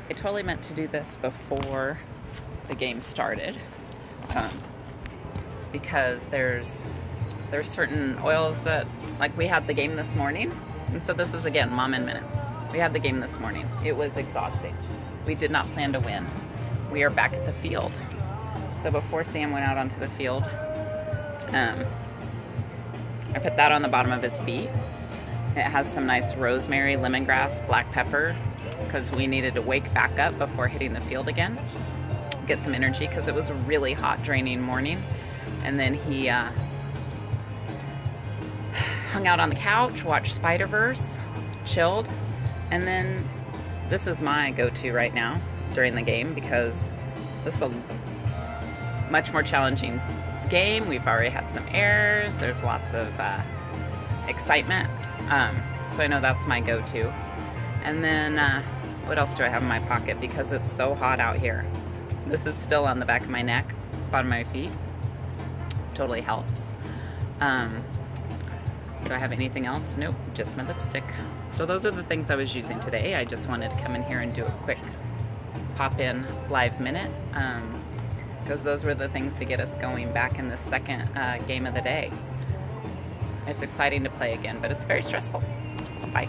I totally meant to do this before the game started, um, because there's certain oils that, like, we had the game this morning, and so this is again mom in minutes. We had the game this morning. It was exhausting. We did not plan to win. We are back at the field. So before Sam went out onto the field, I put that on the bottom of his feet. It has some nice rosemary, lemongrass, black pepper, because we needed to wake back up before hitting the field again, get some energy, because it was a really hot, draining morning. And then he hung out on the couch, watched Spider-Verse, chilled, and then this is my go-to right now during the game, because this is a much more challenging game. We've already had some errors. There's lots of excitement. So I know that's my go-to. And then what else do I have in my pocket? Because it's so hot out here. This is still on the back of my neck, bottom of my feet. Totally helps. Do I have anything else? Nope, just my lipstick. So those are the things I was using today. I just wanted to come in here and do a quick pop-in live minute, because those were the things to get us going back in the second game of the day. It's exciting to play again, but it's very stressful. Bye.